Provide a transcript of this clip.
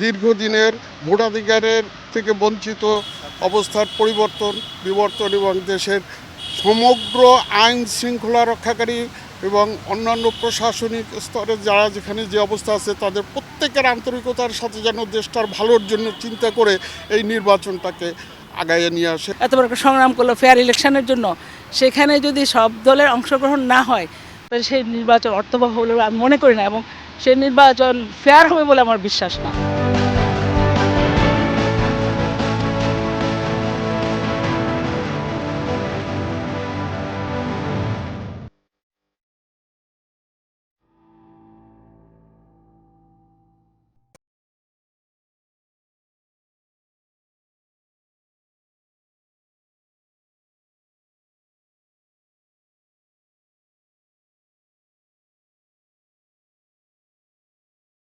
দীর্ঘদিনের ভোটাধিকারের থেকে বঞ্চিত অবস্থার বিবর্তন এবং দেশের সমগ্র আইন শৃঙ্খলা রক্ষাকারী এবং অন্যান্য প্রশাসনিক স্তরে যারা যেখানে যে অবস্থা আছে তাদের প্রত্যেকের আন্তরিকতার সাথে যেন দেশটার ভালোর জন্য চিন্তা করে এই নির্বাচনটাকে আগাইয়ে নিয়ে আসে। এত বড় একটা সংগ্রাম করলো ফেয়ার ইলেকশনের জন্য, সেখানে যদি সব দলের অংশগ্রহণ না হয় তাহলে সেই নির্বাচন অর্থবহ বলে আমি মনে করি না, এবং সেই নির্বাচন ফেয়ার হবে বলে আমার বিশ্বাস না।